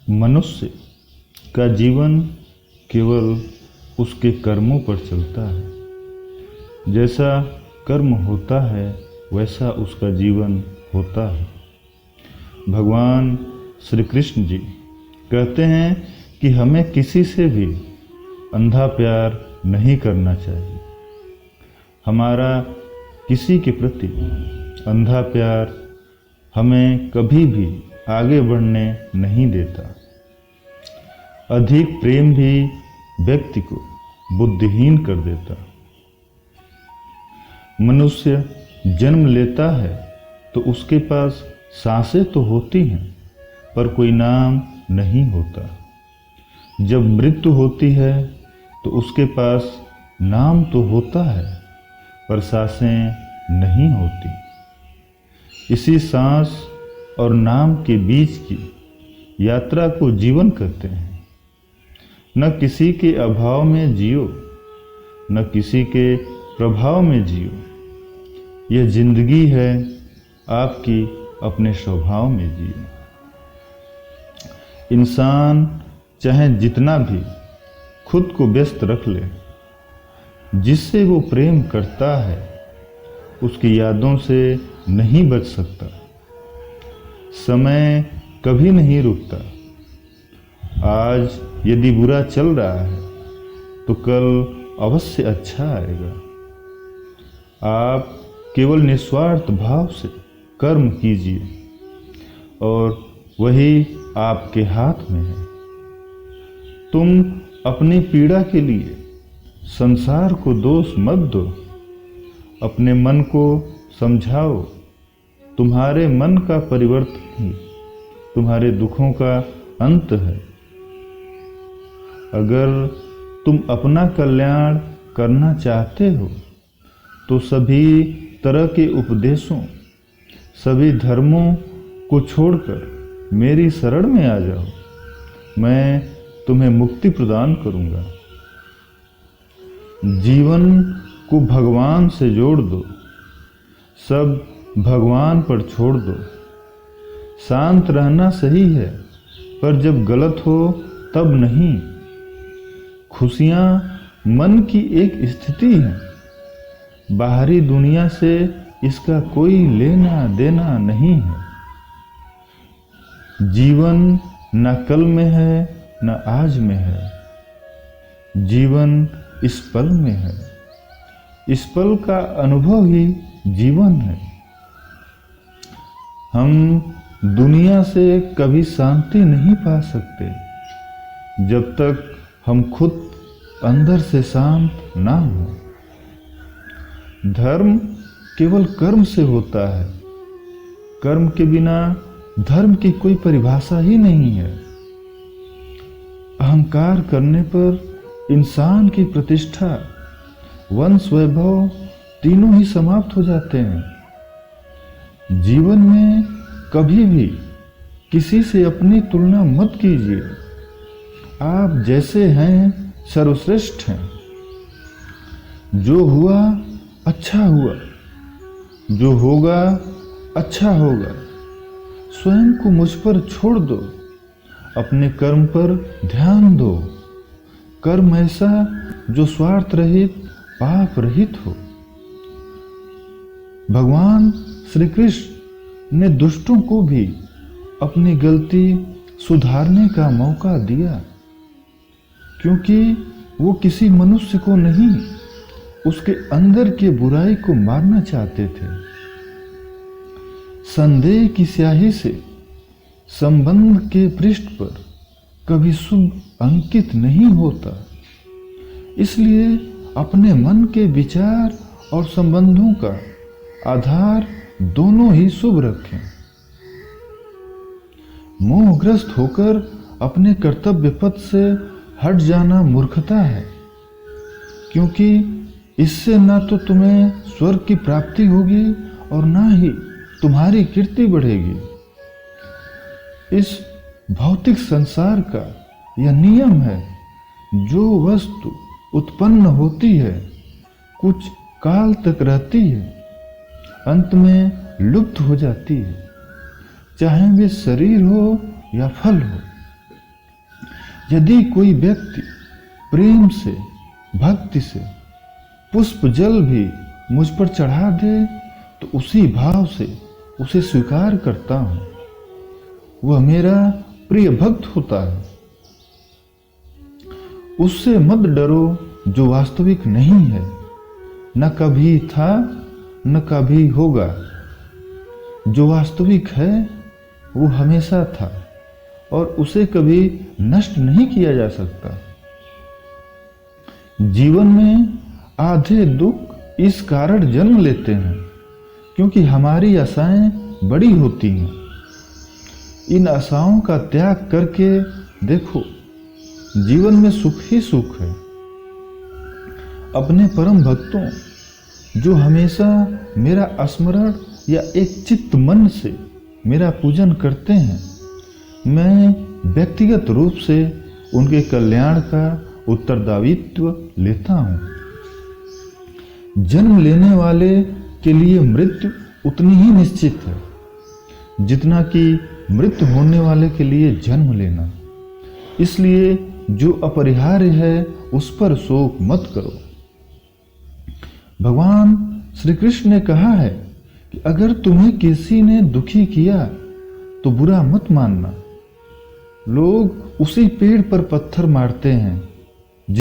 मनुष्य का जीवन केवल उसके कर्मों पर चलता है। जैसा कर्म होता है वैसा उसका जीवन होता है। भगवान श्री कृष्ण जी कहते हैं कि हमें किसी से भी अंधा प्यार नहीं करना चाहिए। हमारा किसी के प्रति अंधा प्यार हमें कभी भी आगे बढ़ने नहीं देता। अधिक प्रेम भी व्यक्ति को बुद्धिहीन कर देता। मनुष्य जन्म लेता है तो उसके पास सांसें तो होती हैं पर कोई नाम नहीं होता। जब मृत्यु होती है तो उसके पास नाम तो होता है पर सांसें नहीं होती। इसी सांस और नाम के बीच की यात्रा को जीवन कहते हैं। न किसी के अभाव में जियो, न किसी के प्रभाव में जियो। यह जिंदगी है आपकी, अपने स्वभाव में जियो। इंसान चाहे जितना भी खुद को व्यस्त रख ले, जिससे वो प्रेम करता है उसकी यादों से नहीं बच सकता। समय कभी नहीं रुकता। आज यदि बुरा चल रहा है तो कल अवश्य अच्छा आएगा। आप केवल निस्वार्थ भाव से कर्म कीजिए और वही आपके हाथ में है। तुम अपनी पीड़ा के लिए संसार को दोष मत दो। अपने मन को समझाओ। तुम्हारे मन का परिवर्तन ही तुम्हारे दुखों का अंत है। अगर तुम अपना कल्याण करना चाहते हो तो सभी तरह के उपदेशों, सभी धर्मों को छोड़कर मेरी शरण में आ जाओ। मैं तुम्हें मुक्ति प्रदान करूंगा। जीवन को भगवान से जोड़ दो। सब भगवान पर छोड़ दो। शांत रहना सही है पर जब गलत हो तब नहीं। खुशियां मन की एक स्थिति है। बाहरी दुनिया से इसका कोई लेना देना नहीं है। जीवन न कल में है न आज में है। जीवन इस पल में है। इस पल का अनुभव ही जीवन है। हम दुनिया से कभी शांति नहीं पा सकते जब तक हम खुद अंदर से शांत ना हो। धर्म केवल कर्म से होता है। कर्म के बिना धर्म की कोई परिभाषा ही नहीं है। अहंकार करने पर इंसान की प्रतिष्ठा, वंश वैभव तीनों ही समाप्त हो जाते हैं। जीवन में कभी भी किसी से अपनी तुलना मत कीजिए। आप जैसे हैं सर्वश्रेष्ठ हैं। जो हुआ अच्छा हुआ, जो होगा अच्छा होगा। स्वयं को मुझ पर छोड़ दो। अपने कर्म पर ध्यान दो। कर्म ऐसा जो स्वार्थ रहित, पाप रहित हो। भगवान श्री कृष्ण ने दुष्टों को भी अपनी गलती सुधारने का मौका दिया, क्योंकि वो किसी मनुष्य को नहीं, उसके अंदर के बुराई को मारना चाहते थे। संदेह की स्याही से संबंध के पृष्ठ पर कभी शुभ अंकित नहीं होता। इसलिए अपने मन के विचार और संबंधों का आधार दोनों ही शुभ रखें। मोहग्रस्त होकर अपने कर्तव्य पथ से हट जाना मूर्खता है, क्योंकि इससे न तो तुम्हें स्वर्ग की प्राप्ति होगी और न ही तुम्हारी कीर्ति बढ़ेगी। इस भौतिक संसार का यह नियम है, जो वस्तु उत्पन्न होती है कुछ काल तक रहती है, अंत में लुप्त हो जाती है, चाहे वे शरीर हो या फल हो। यदि कोई व्यक्ति प्रेम से, भक्ति से पुष्प जल भी मुझ पर चढ़ा दे तो उसी भाव से उसे स्वीकार करता हूं। वह मेरा प्रिय भक्त होता है। उससे मत डरो जो वास्तविक नहीं है, न कभी था न कभी होगा। जो वास्तविक है वो हमेशा था और उसे कभी नष्ट नहीं किया जा सकता। जीवन में आधे दुख इस कारण जन्म लेते हैं क्योंकि हमारी आशाएं बड़ी होती हैं। इन आशाओं का त्याग करके देखो, जीवन में सुख ही सुख है। अपने परम भक्तों जो हमेशा मेरा स्मरण या एक चित्त मन से मेरा पूजन करते हैं, मैं व्यक्तिगत रूप से उनके कल्याण का उत्तरदायित्व लेता हूं। जन्म लेने वाले के लिए मृत्यु उतनी ही निश्चित है जितना कि मृत्यु होने वाले के लिए जन्म लेना। इसलिए जो अपरिहार्य है उस पर शोक मत करो। भगवान श्री कृष्ण ने कहा है कि अगर तुम्हें किसी ने दुखी किया तो बुरा मत मानना। लोग उसी पेड़ पर पत्थर मारते हैं